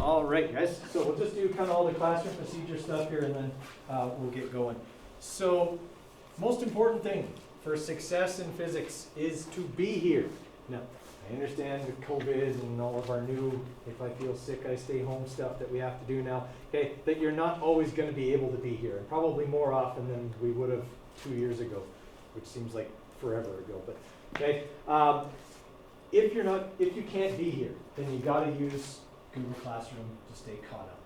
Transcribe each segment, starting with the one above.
All right, guys, so we'll just do kind of all the classroom procedure stuff here and then we'll get going. So, most important thing for success in physics is to be here. Now, I understand with COVID and all of our new, if I feel sick, I stay home stuff that we have to do now, okay, that you're not always going to be able to be here, and probably more often than we would have 2 years ago, which seems like forever ago, but, okay. If you can't be here, then you got to use Google Classroom to stay caught up,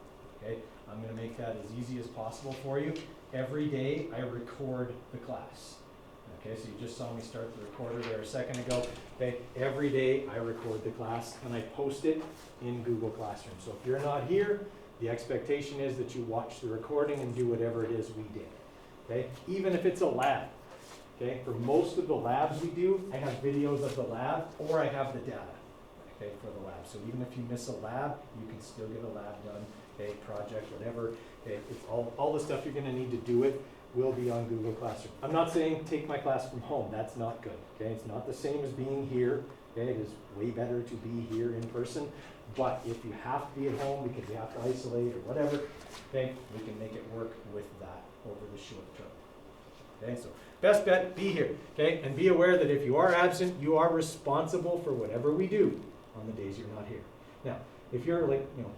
okay? I'm going to make that as easy as possible for you. Every day I record the class. Okay, so you just saw me start the recorder there a second ago. Okay, every day I record the class and I post it in Google Classroom. So if you're not here, the expectation is that you watch the recording and do whatever it is we did. Okay, even if it's a lab. Okay, for most of the labs we do, I have videos of the lab or I have the data. Okay, for the lab. So even if you miss a lab, you can still get a lab done. Okay, project, whatever. Okay, it's all the stuff you're going to need to do it will be on Google Classroom. I'm not saying take my class from home. That's not good. Okay, it's not the same as being here. Okay, it is way better to be here in person. But if you have to be at home because you have to isolate or whatever, okay, we can make it work with that over the short term. Okay, so best bet, be here. Okay, and be aware that if you are absent, you are responsible for whatever we do on the days you're not here. Now, if you're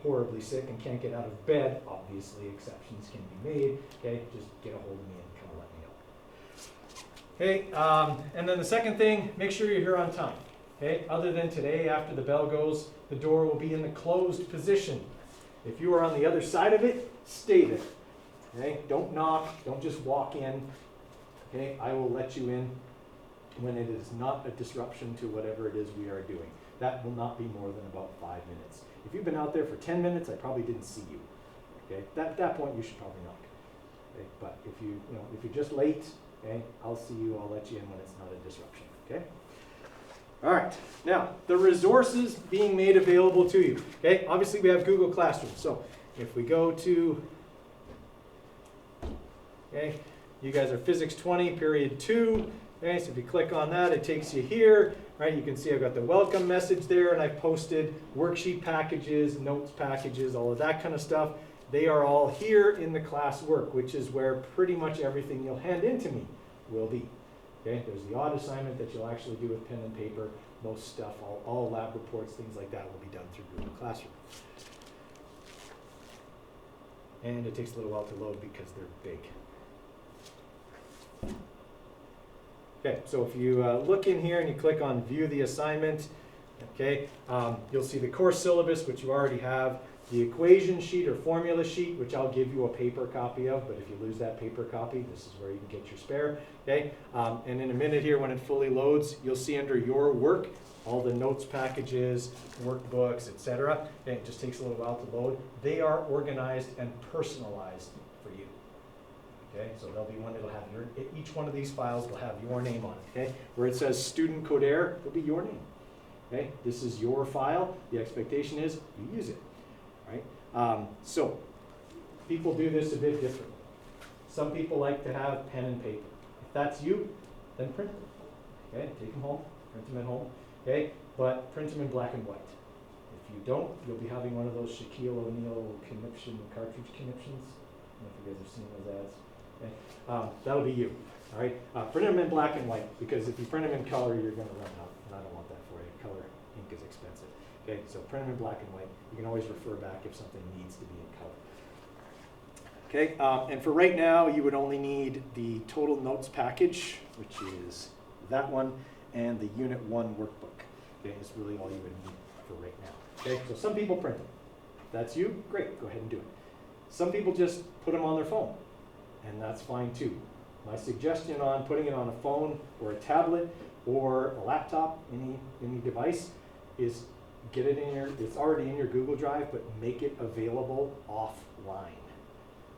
horribly sick and can't get out of bed, obviously exceptions can be made. Okay, just get a hold of me and come let me know. Okay, and then the second thing, make sure you're here on time. Okay, other than today, after the bell goes, the door will be in the closed position. If you are on the other side of it, stay there. Okay, don't knock, don't just walk in. Okay, I will let you in when it is not a disruption to whatever it is we are doing. That will not be more than about 5 minutes. If you've been out there for 10 minutes, I probably didn't see you. Okay, at that point you should probably knock. Okay, but if you're just late, okay, I'll see you. I'll let you in when it's not a disruption. Okay. All right. Now the resources being made available to you. Okay. Obviously we have Google Classroom. So if we go to, okay, you guys are Physics 20, period 2. Okay, so if you click on that, it takes you here. Right, you can see I've got the welcome message there, and I've posted worksheet packages, notes packages, all of that kind of stuff. They are all here in the classwork, which is where pretty much everything you'll hand in to me will be. Okay, there's the odd assignment that you'll actually do with pen and paper. Most stuff, all lab reports, things like that will be done through Google Classroom. And it takes a little while to load because they're big. Okay, so if you look in here and you click on View the Assignment, okay, you'll see the course syllabus, which you already have, the equation sheet or formula sheet, which I'll give you a paper copy of, but if you lose that paper copy, this is where you can get your spare, okay? And in a minute here, when it fully loads, you'll see under Your Work, all the notes packages, workbooks, etc. Okay, it just takes a little while to load. They are organized and personalized for you. Okay, so there'll be one that'll have each one of these files will have your name on it. Okay, where it says Student Coder, it'll be your name. Okay, this is your file. The expectation is you use it. Right? So people do this a bit differently. Some people like to have pen and paper. If that's you, then print them. Okay, take them home, print them at home. Okay, but print them in black and white. If you don't, you'll be having one of those Shaquille O'Neal cartridge conniptions. I don't know if you guys have seen those ads. Okay. That'll be you. All right. Print them in black and white, because if you print them in color, you're going to run out, and I don't want that for you. Color ink is expensive. Okay. So print them in black and white. You can always refer back if something needs to be in color. Okay. And for right now, you would only need the total notes package, which is that one, and the Unit 1 workbook. Okay. It's really all you would need for right now. Okay. So some people print them. If that's you, great. Go ahead and do it. Some people just put them on their phone. And that's fine too. My suggestion on putting it on a phone or a tablet or a laptop, any device, is get it in it's already in your Google Drive, but make it available offline.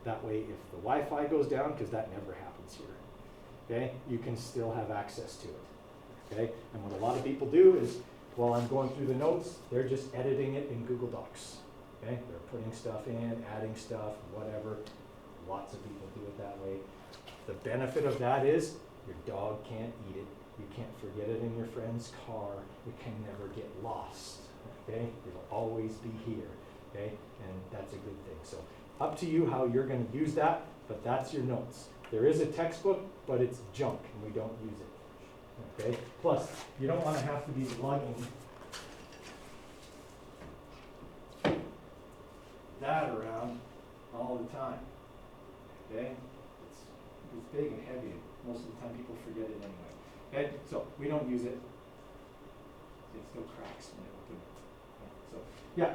That way, if the Wi-Fi goes down, because that never happens here, okay, you can still have access to it. Okay, and what a lot of people do is, while I'm going through the notes, they're just editing it in Google Docs. Okay, they're putting stuff in, adding stuff, whatever. Lots of people do it that way. The benefit of that is your dog can't eat it. You can't forget it in your friend's car. It can never get lost. Okay? It'll always be here. okay? And that's a good thing. So up to you how you're gonna use that, but that's your notes. There is a textbook, but it's junk and we don't use it, okay? Plus, you don't wanna have to be lugging that around all the time, okay? It's big and heavy, and most of the time people forget it anyway. Okay, so we don't use it. It still cracks when I open it. So yeah,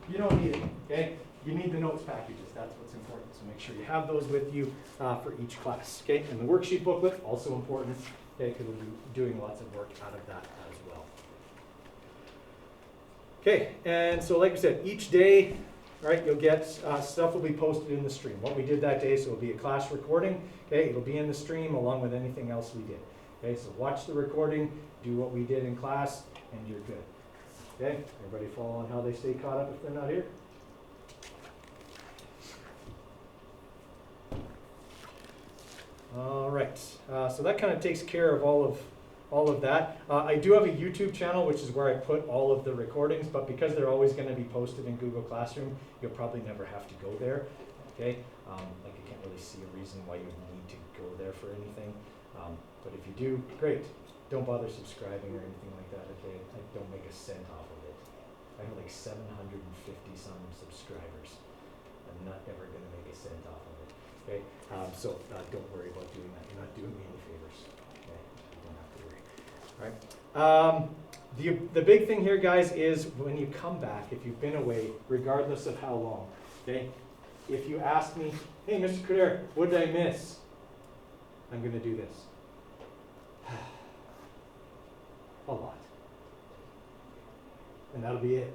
you don't need it, okay? You need the notes packages, that's what's important. So make sure you have those with you for each class, okay? And the worksheet booklet, also important, okay, because we'll be doing lots of work out of that as well. Okay, and so like we said, each day, right, you'll get stuff will be posted in the stream. What we did that day, so it'll be a class recording, okay? It'll be in the stream along with anything else we did. Okay, so watch the recording, do what we did in class, and you're good. Okay, everybody follow on how they stay caught up if they're not here? All right, so that kind of takes care of all of that. I do have a YouTube channel, which is where I put all of the recordings, but because they're always going to be posted in Google Classroom, you'll probably never have to go there. Okay, like I can't really see a reason why you would need to go there for anything. But if you do, great. Don't bother subscribing or anything like that, okay? I don't make a cent off of it. I have like 750 some subscribers. I'm not ever going to make a cent off of it, okay? So don't worry about doing that. You're not doing me any favors, okay? You don't have to worry, all right? The big thing here, guys, is when you come back, if you've been away, regardless of how long, okay? If you ask me, hey, Mr. Coderre, what did I miss? I'm going to do this. A lot. And that'll be it.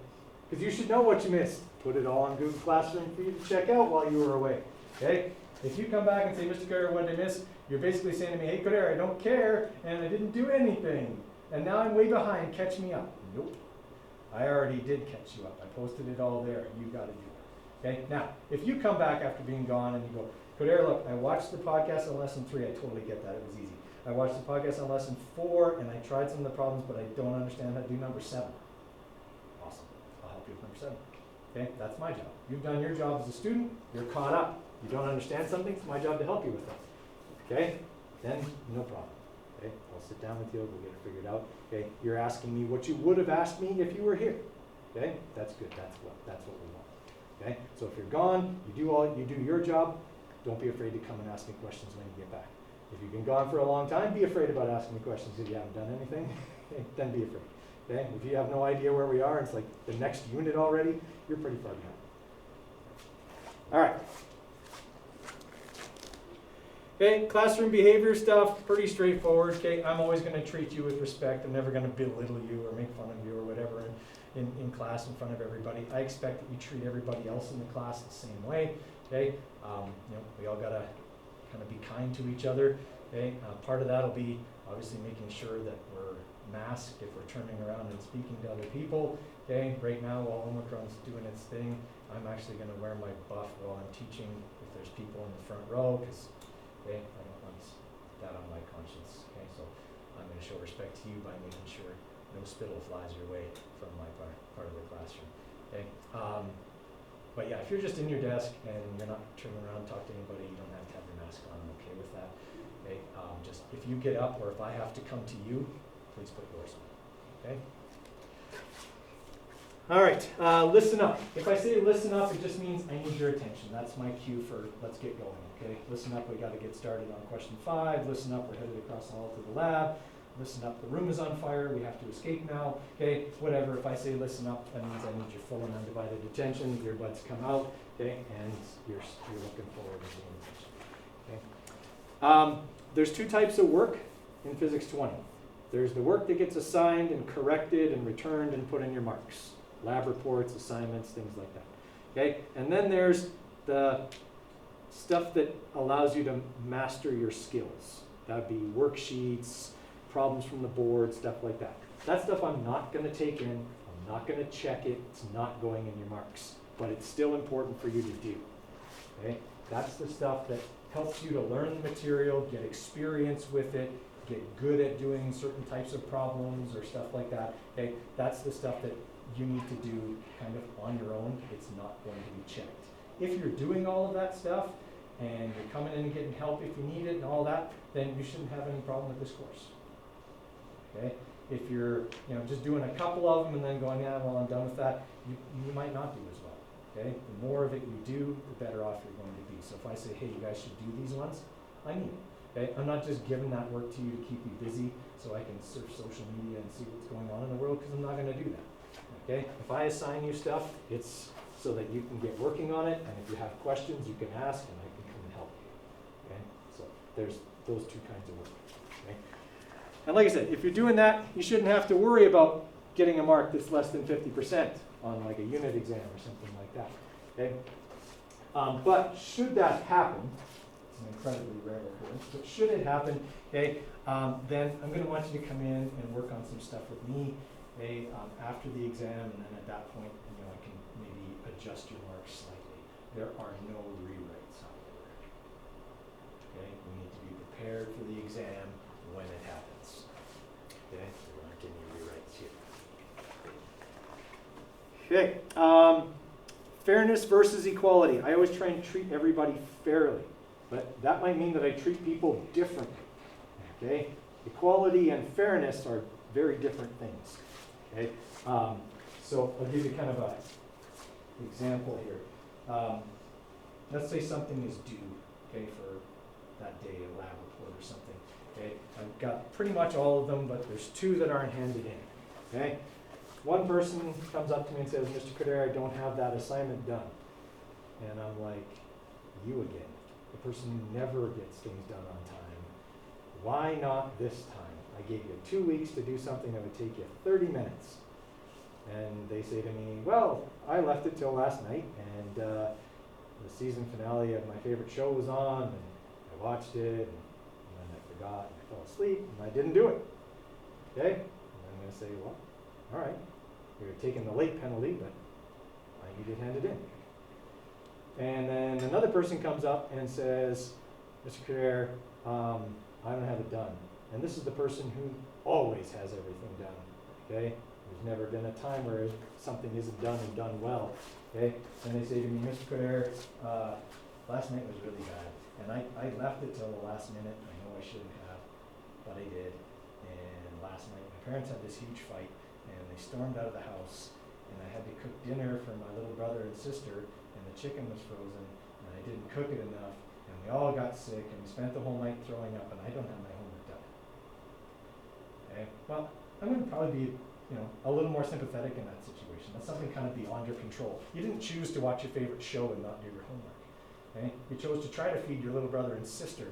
Because you should know what you missed. Put it all on Google Classroom for you to check out while you were away. Okay? If you come back and say, Mr. Coderre, what did I miss? You're basically saying to me, hey, Coderre, I don't care, and I didn't do anything. And now I'm way behind. Catch me up. Nope. I already did catch you up. I posted it all there. You got to do it. Okay? Now, if you come back after being gone and you go, Coderre, look, I watched the podcast on lesson 3. I totally get that. It was easy. I watched the podcast on lesson 4, and I tried some of the problems, but I don't understand how to do number 7. Awesome. I'll help you with number 7. Okay? That's my job. You've done your job as a student. You're caught up. You don't understand something. It's my job to help you with it. Okay? Then, no problem. Okay? I'll sit down with you. We'll get it figured out. Okay? You're asking me what you would have asked me if you were here. Okay? That's good. That's what we want. Okay? So if you're gone, you do your job. Don't be afraid to come and ask me questions when you get back. If you've been gone for a long time, be afraid about asking me questions if you haven't done anything. Then be afraid. Okay? If you have no idea where we are, it's like the next unit already, you're pretty far behind. All right. Okay, classroom behavior stuff, pretty straightforward. Okay, I'm always going to treat you with respect. I'm never going to belittle you or make fun of you or whatever in class in front of everybody. I expect that you treat everybody else in the class the same way. Okay, we all got to kind of be kind to each other. Okay, part of that will be obviously making sure that we're masked if we're turning around and speaking to other people. Okay, right now while Omicron's doing its thing, I'm actually going to wear my buff while I'm teaching if there's people in the front row, because okay, I don't want that on my conscience. Okay, so I'm going to show respect to you by making sure no spittle flies your way from my part of the classroom. Okay. But yeah, if you're just in your desk and you're not turning around and talk to anybody, you don't have to have your mask on. I'm okay with that. Okay. Just if you get up or if I have to come to you, please put yours on. Okay. All right. Listen up. If I say listen up, it just means I need your attention. That's my cue for let's get going. Okay. Listen up. We got to get started on question 5. Listen up. We're headed across the hall to the lab. Listen up, the room is on fire, we have to escape now, okay, whatever. If I say listen up, that means I need your full and undivided attention, your earbuds come out, okay, and you're looking forward to paying attention, okay. There's 2 types of work in Physics 20. There's the work that gets assigned and corrected and returned and put in your marks. Lab reports, assignments, things like that, okay. And then there's the stuff that allows you to master your skills. That'd be worksheets, problems from the board, stuff like that. That stuff I'm not going to take in. I'm not going to check it. It's not going in your marks. But it's still important for you to do. Okay? That's the stuff that helps you to learn the material, get experience with it, get good at doing certain types of problems or stuff like that. Okay? That's the stuff that you need to do kind of on your own. It's not going to be checked. If you're doing all of that stuff and you're coming in and getting help if you need it and all that, then you shouldn't have any problem with this course. Okay? If you're just doing a couple of them and then going, yeah, well, I'm done with that, you might not do as well. Okay? The more of it you do, the better off you're going to be. So if I say, hey, you guys should do these ones, I mean it. Okay? I'm not just giving that work to you to keep you busy so I can surf social media and see what's going on in the world, because I'm not going to do that. Okay? If I assign you stuff, it's so that you can get working on it, and if you have questions, you can ask, and I can come and help you. Okay? So there's those two kinds of work. Okay? And like I said, if you're doing that, you shouldn't have to worry about getting a mark that's less than 50% on like a unit exam or something like that. Okay? But should that happen, it's an incredibly rare occurrence, but should it happen, okay, then I'm going to want you to come in and work on some stuff with me, okay, after the exam, and then at that point, I can maybe adjust your marks slightly. There are no rewrites, however. Okay, we need to be prepared for the exam when it happens. Okay, so there aren't any rewrites here. Okay, fairness versus equality. I always try and treat everybody fairly, but that might mean that I treat people differently. Okay, equality and fairness are very different things. Okay, so I'll give you kind of an example here. Let's say something is due, okay, for that day, a lab report or something. Okay, I've got pretty much all of them, but there's two that aren't handed in. Okay, one person comes up to me and says, Mr. Coderre, I don't have that assignment done. And I'm like, you again, the person who never gets things done on time. Why not this time? I gave you 2 weeks to do something that would take you 30 minutes. And they say to me, well, I left it till last night, and the season finale of my favorite show was on, and I watched it, and then I forgot, and I fell asleep, and I didn't do it. Okay? And I'm going to say, well, all right, you're taking the late penalty, but I need it handed in. And then another person comes up and says, Mr. Coderre, I don't have it done. And this is the person who always has everything done. Okay? There's never been a time where something isn't done and done well. Okay? And they say to me, Mr. Coderre, last night was really bad. And I left it till the last minute. I know I shouldn't have, but I did. And last night my parents had this huge fight, and they stormed out of the house, and I had to cook dinner for my little brother and sister, and the chicken was frozen, and I didn't cook it enough, and we all got sick, and we spent the whole night throwing up, and I don't have my homework done. Okay? Well, I'm going to probably be, a little more sympathetic in that situation. That's something kind of beyond your control. You didn't choose to watch your favorite show and not do your homework. Okay? You chose to try to feed your little brother and sister,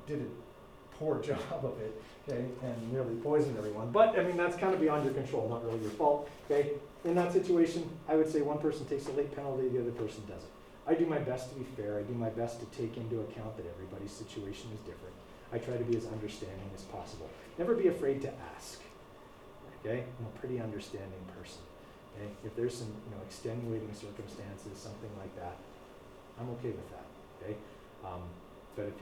did a poor job of it, okay, and nearly poisoned everyone. But, that's kind of beyond your control, not really your fault. Okay? In that situation, I would say one person takes a late penalty, the other person doesn't. I do my best to be fair. I do my best to take into account that everybody's situation is different. I try to be as understanding as possible. Never be afraid to ask. Okay? I'm a pretty understanding person. Okay? If there's some extenuating circumstances, something like that, I'm okay with that. Okay? But if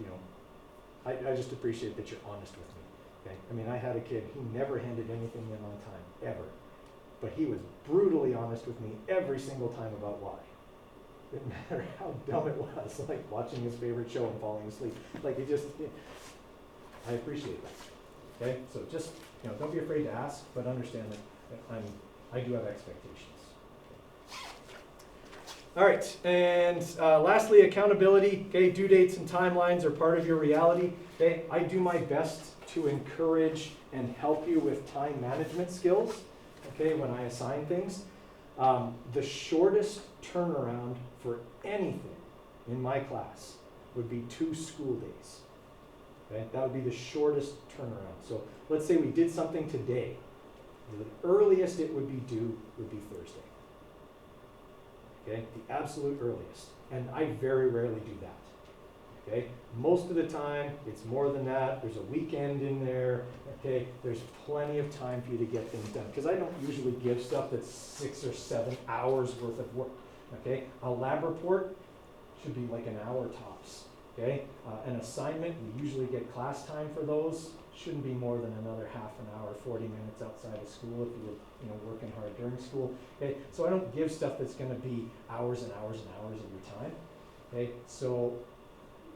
I just appreciate that you're honest with me. Okay? I had a kid, he never handed anything in on time, ever. But he was brutally honest with me every single time about why. It didn't matter how dumb it was, like watching his favorite show and falling asleep. I appreciate that. Okay, so just don't be afraid to ask, but understand that I do have expectations. All right, and lastly, accountability. Okay, due dates and timelines are part of your reality. Okay, I do my best to encourage and help you with time management skills. Okay, when I assign things, the shortest turnaround for anything in my class would be 2 school days. Okay? That would be the shortest turnaround. So let's say we did something today. The earliest it would be due would be Thursday. Okay? The absolute earliest. And I very rarely do that. Okay? Most of the time, it's more than that. There's a weekend in there. Okay? There's plenty of time for you to get things done. Because I don't usually give stuff that's 6 or 7 hours worth of work. Okay? A lab report should be like an hour tops. Okay, an assignment, we usually get class time for those. Shouldn't be more than another half an hour, 40 minutes outside of school if you're working hard during school. Okay, so I don't give stuff that's going to be hours and hours and hours of your time. Okay, so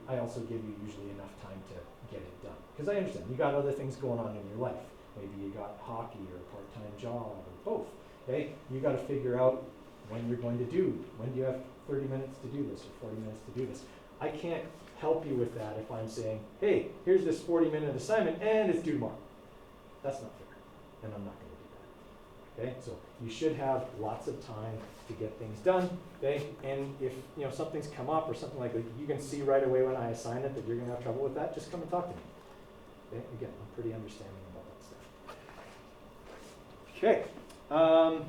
I also give you usually enough time to get it done. Because I understand, you got other things going on in your life. Maybe you got hockey or a part-time job or both. Okay, you got to figure out when you're going to when do you have 30 minutes to do this or 40 minutes to do this. I can't help you with that if I'm saying, hey, here's this 40-minute assignment and it's due tomorrow. That's not fair, and I'm not going to do that. Okay, so you should have lots of time to get things done. Okay, and if something's come up or something like that, you can see right away when I assign it that you're going to have trouble with that. Just come and talk to me. Okay, again, I'm pretty understanding about that stuff. Okay,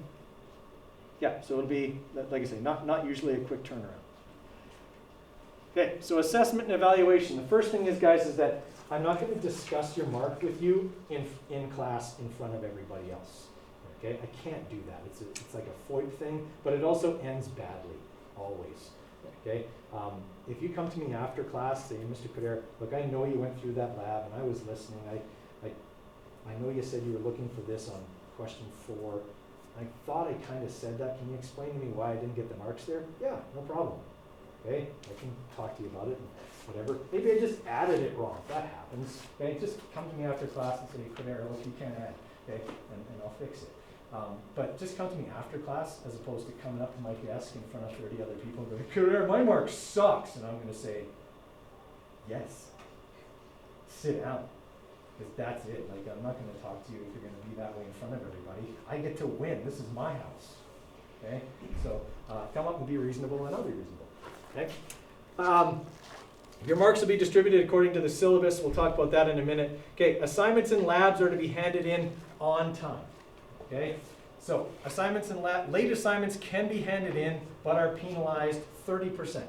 yeah, so it'll be, like I say, not usually a quick turnaround. Okay, so assessment and evaluation. The first thing is, guys, is that I'm not going to discuss your mark with you in class in front of everybody else. Okay, I can't do that. It's like a FOIP thing, but it also ends badly, always. Okay, if you come to me after class, say, Mr. Coderre, look, I know you went through that lab and I was listening. I know you said you were looking for this on question 4. I thought I kind of said that. Can you explain to me why I didn't get the marks there? Yeah, no problem. Okay, I can talk to you about it and whatever. Maybe I just added it wrong. That happens. Okay, just come to me after class and say, Coderre, look, you can't add. Okay, and I'll fix it. But just come to me after class as opposed to coming up to my desk in front of 30 other people and going, Coderre, my mark sucks. And I'm going to say, yes, sit down. Because that's it. Like, I'm not going to talk to you if you're going to be that way in front of everybody. I get to win. This is my house. Okay, so come up and be reasonable, and I'll be reasonable. Okay. Your marks will be distributed according to the syllabus. We'll talk about that in a minute. Okay, assignments and labs are to be handed in on time. Okay, so assignments and late assignments can be handed in, but are penalized 30%.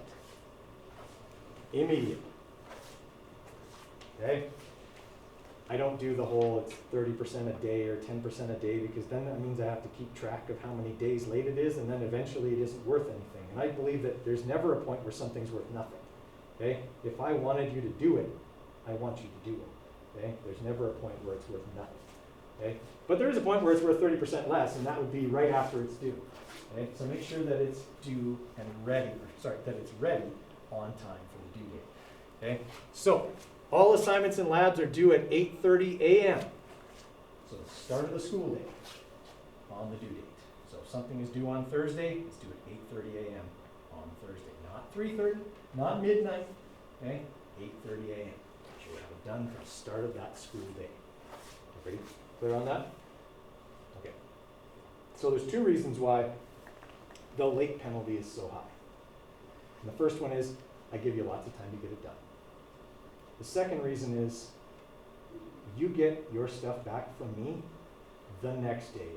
Immediately. Okay. I don't do the whole it's 30% a day or 10% a day, because then that means I have to keep track of how many days late it is, and then eventually it isn't worth anything. And I believe that there's never a point where something's worth nothing. Okay? If I wanted you to do it, I want you to do it. Okay? There's never a point where it's worth nothing. Okay? But there is a point where it's worth 30% less, and that would be right after it's due. Okay? So make sure that it's due and ready, that it's ready on time for the due date. Okay? So all assignments and labs are due at 8:30 a.m. So the start of the school day on the due date. So if something is due on Thursday, it's due at 8:30 a.m. on Thursday. Not 3:30, not midnight, okay? 8:30 a.m. You should have it done from the start of that school day. Everybody clear on that? Okay. So there's 2 reasons why the late penalty is so high. And the first one is I give you lots of time to get it done. The second reason is you get your stuff back from me the next day,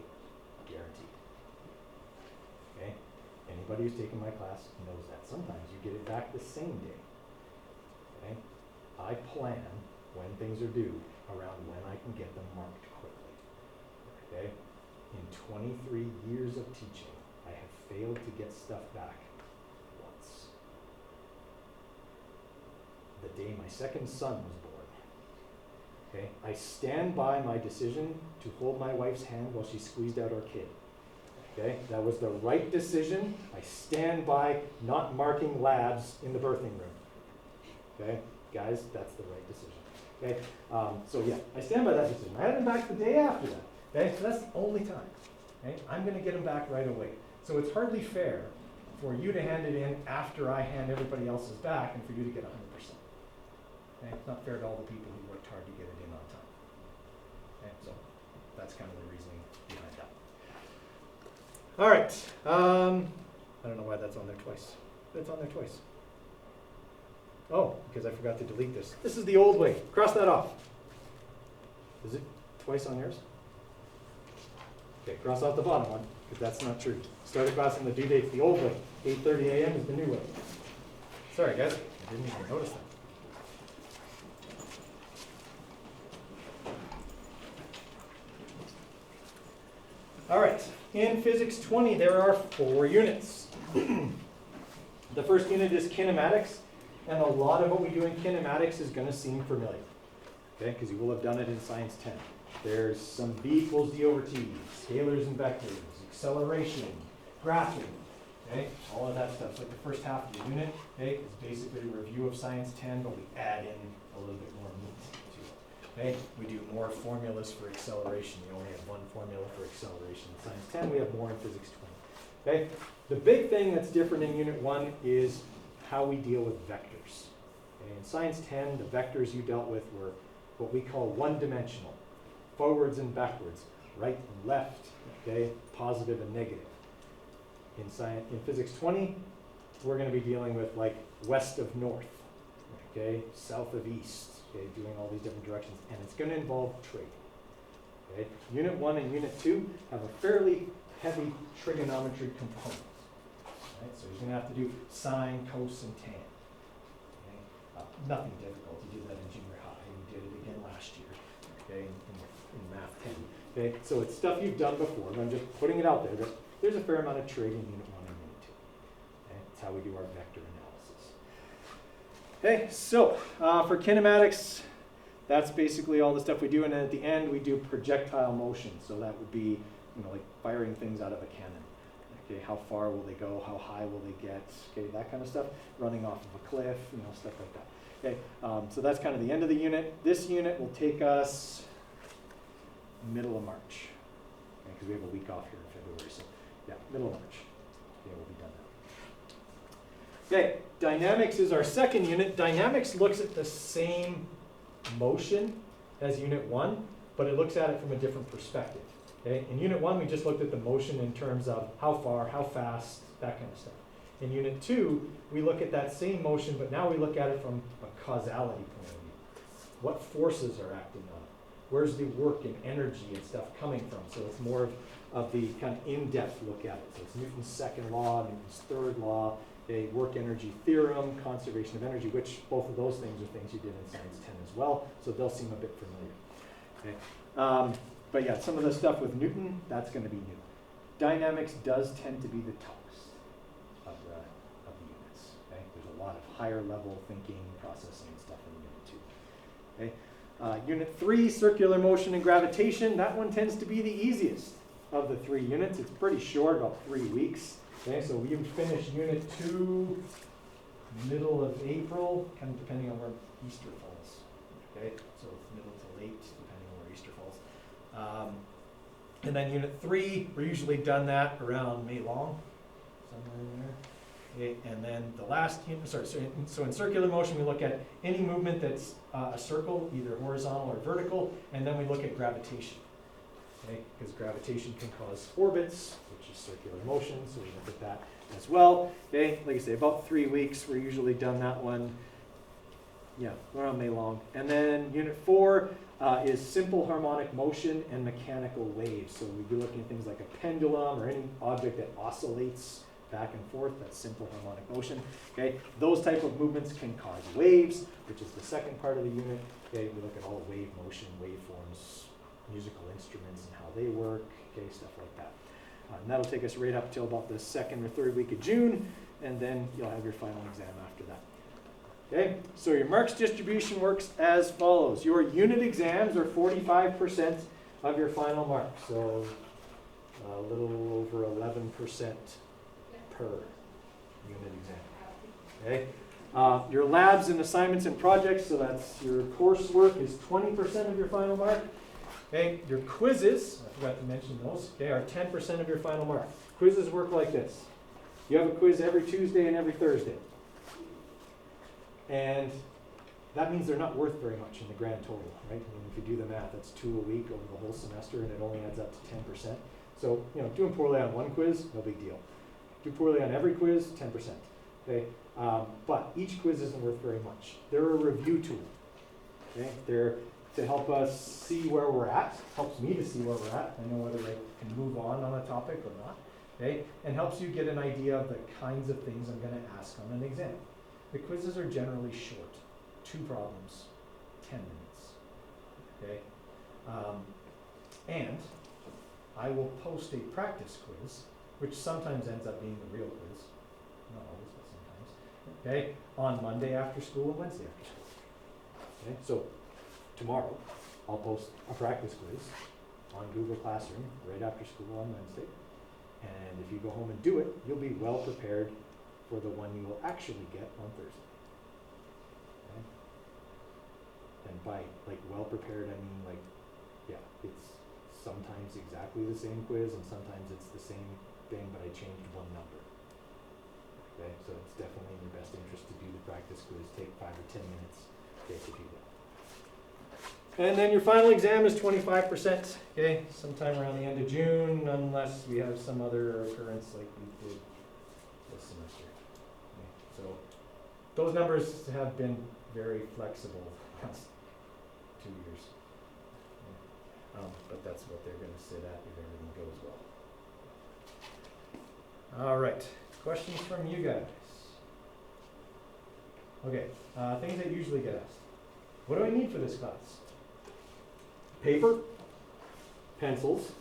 guaranteed. Okay? Anybody who's taken my class knows that. Sometimes you get it back the same day. Okay? I plan when things are due around when I can get them marked quickly. Okay? In 23 years of teaching, I have failed to get stuff back once. The day my second son was born. Okay, I stand by my decision to hold my wife's hand while she squeezed out our kid. Okay, that was the right decision. I stand by not marking labs in the birthing room. Okay, guys, that's the right decision. Okay, so yeah, I stand by that decision. I had them back the day after that. Okay, so that's the only time. Okay, I'm going to get them back right away. So it's hardly fair for you to hand it in after I hand everybody else's back and for you to get 100%. Okay? It's not fair to all the people who worked hard to get it in on time. Okay? So that's kind of the reasoning behind that. All right. I don't know why that's on there twice. But it's on there twice. Oh, because I forgot to delete this. This is the old way. Cross that off. Is it twice on yours? Okay, cross off the bottom one, because that's not true. Start a class on the due date the old way. 8:30 a.m. is the new way. Sorry, guys. I didn't even notice that. All right, in Physics 20, there are 4 units. The first unit is Kinematics, and a lot of what we do in kinematics is going to seem familiar, okay, because you will have done it in Science 10. There's some V equals D over T, scalars and vectors, acceleration, graphing, okay, all of that stuff. So like the first half of the unit, okay, is basically a review of Science 10, but we add in a little bit more meat to it. Okay, we do more formulas for acceleration. We only have one formula for acceleration. In Science 10, we have more in Physics 20. Okay, the big thing that's different in Unit 1 is how we deal with vectors. Okay, in Science 10, the vectors you dealt with were what we call one-dimensional, forwards and backwards, right and left, okay, positive and negative. In Physics 20, we're going to be dealing with like west of north, okay, south of east, okay, doing all these different directions, and it's going to involve trig. Okay, Unit 1 and Unit 2 have a fairly heavy trigonometry component. Right? So you're going to have to do sine, cos, and tan. Okay? Nothing difficult. You did that in junior high. You did it again last year, okay, in Math 10. Okay? So it's stuff you've done before, but I'm just putting it out there that there's a fair amount of trig in Unit 1 and Unit 2. Okay? That's how we do our vector analysis. Okay, so for kinematics, that's basically all the stuff we do. And then at the end, we do projectile motion. So that would be, you know, like firing things out of a cannon. Okay, how far will they go? How high will they get? Okay, that kind of stuff. Running off of a cliff, you know, stuff like that. Okay, so that's kind of the end of the unit. This unit will take us middle of March, because we have a week off here in February. So yeah, middle of March. Okay, we'll be done now. Okay, dynamics is our second unit. Dynamics looks at the same motion as Unit 1, but it looks at it from a different perspective. Okay? In Unit 1, we just looked at the motion in terms of how far, how fast, that kind of stuff. In Unit 2, we look at that same motion, but now we look at it from a causality point of view. What forces are acting on it? Where's the work and energy and stuff coming from? So it's more of the kind of in-depth look at it. So it's Newton's second law, Newton's third law, a work energy theorem, conservation of energy, which both of those things are things you did in Science 10 as well, so they'll seem a bit familiar. Okay. But yeah, some of the stuff with Newton, that's going to be new. Dynamics does tend to be the toughest of the units. Okay? There's a lot of higher level thinking, processing, and stuff in Unit 2. Okay? Unit 3, circular motion and gravitation, that one tends to be the easiest of the 3 units. It's pretty short, about 3 weeks. Okay, so we finish Unit 2 middle of April, kind of depending on where Easter falls. Okay, so middle to late, depending on where Easter falls. And then Unit 3, we're usually done that around May long, somewhere in there. Okay, and then the last unit, so in circular motion, we look at any movement that's a circle, either horizontal or vertical, and then we look at gravitation. Okay, because gravitation can cause orbits, which is circular motion, so we look at that as well. Okay, like I say, about 3 weeks, we're usually done that one. Yeah, around May long. And then Unit 4 is simple harmonic motion and mechanical waves. So we'd be looking at things like a pendulum or any object that oscillates back and forth, that's simple harmonic motion. Okay, those type of movements can cause waves, which is the second part of the unit. Okay, we look at all wave motion, waveforms, musical instruments and how they work, okay, stuff like that. And that'll take us right up till about the 2nd or 3rd week of June, and then you'll have your final exam after that. Okay, so your marks distribution works as follows. Your unit exams are 45% of your final mark, so a little over 11% per unit exam. Okay, your labs and assignments and projects, so that's your coursework, is 20% of your final mark. Okay, your quizzes, I forgot to mention those, okay, are 10% of your final mark. Quizzes work like this. You have a quiz every Tuesday and every Thursday. And that means they're not worth very much in the grand total, right? I mean, if you do the math, that's 2 a week over the whole semester, and it only adds up to 10%. So, you know, doing poorly on one quiz, no big deal. Do poorly on every quiz, 10%. Okay, but each quiz isn't worth very much. They're a review tool. Okay, they're to help us see where we're at. Helps me to see where we're at. I know whether I can move on a topic or not. Okay, and helps you get an idea of the kinds of things I'm going to ask on an exam. The quizzes are generally short, 2 problems, 10 minutes. Okay, and I will post a practice quiz, which sometimes ends up being the real quiz, not always, but sometimes. okay, on Monday after school and Wednesday after school. Okay, so tomorrow, I'll post a practice quiz on Google Classroom right after school on Wednesday. And if you go home and do it, you'll be well prepared for the one you will actually get on Thursday. Okay? And by like well prepared, I mean like, yeah, it's sometimes exactly the same quiz and sometimes it's the same thing, but I changed one number. Okay, so it's definitely in your best interest to do the practice quiz. Take 5 or 10 minutes, okay, to do that. And then your final exam is 25%, okay, sometime around the end of June, unless we have some other occurrence like we did this semester. Okay, so those numbers have been very flexible the past 2 years. But that's what they're going to sit at if everything goes well. All right, questions from you guys? Okay, things that usually get asked. What do I need for this class? Paper, pencils,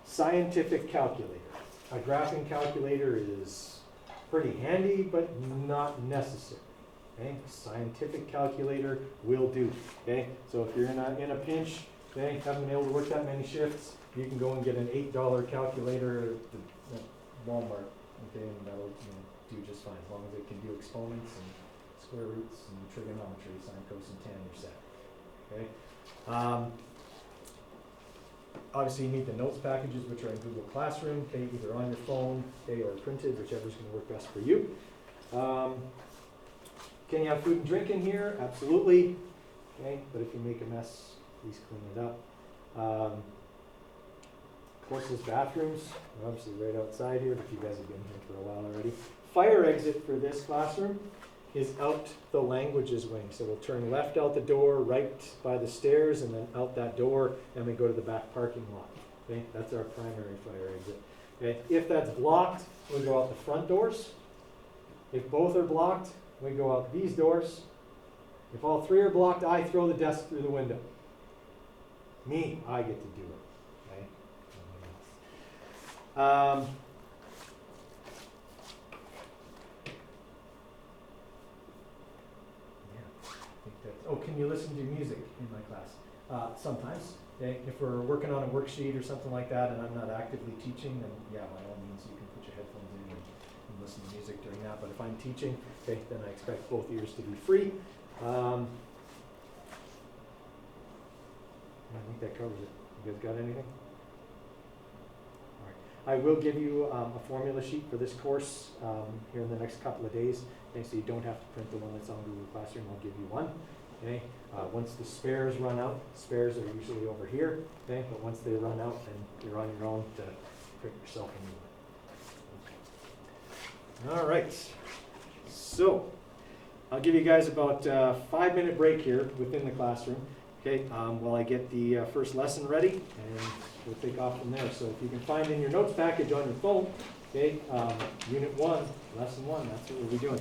scientific calculator. A graphing calculator is pretty handy, but not necessary. Okay, scientific calculator will do. Okay, so if you're in a pinch, okay, haven't been able to work that many shifts, you can go and get an $8 calculator at Walmart. Okay, and that'll do just fine as long as it can do exponents and square roots and trigonometry, sine, cosine, tan, you're set. Okay. Obviously, you need the notes packages, which are in Google Classroom, okay, either on your phone, okay, or printed, whichever's going to work best for you. Can you have food and drink in here? Absolutely. Okay, but if you make a mess, please clean it up. Courses, bathrooms, are obviously right outside here, but you guys have been here for a while already. Fire exit for this classroom is out the languages wing. So we'll turn left out the door, right by the stairs, and then out that door, and we go to the back parking lot. Okay, that's our primary fire exit. Okay, if that's blocked, we go out the front doors. If both are blocked, we go out these doors. If all three are blocked, I throw the desk through the window. Me, I get to do it. Okay? Oh, can you listen to music in my class? Sometimes. Okay? If we're working on a worksheet or something like that and I'm not actively teaching, then yeah, by all means you can put your headphones in and listen to music during that. But if I'm teaching, okay, then I expect both ears to be free. I think that covers it. You guys got anything? All right. I will give you a formula sheet for this course here in the next couple of days. Okay, so you don't have to print the one that's on Google Classroom. I'll give you one. Okay. Once the spares run out, spares are usually over here. Okay, but once they run out, then you're on your own to print yourself a new one. All right. So I'll give you guys about a 5-minute break here within the classroom. Okay, while I get the first lesson ready, and we'll take off from there. So if you can find in your notes package on your phone, okay, Unit 1, Lesson 1, that's what we'll be doing.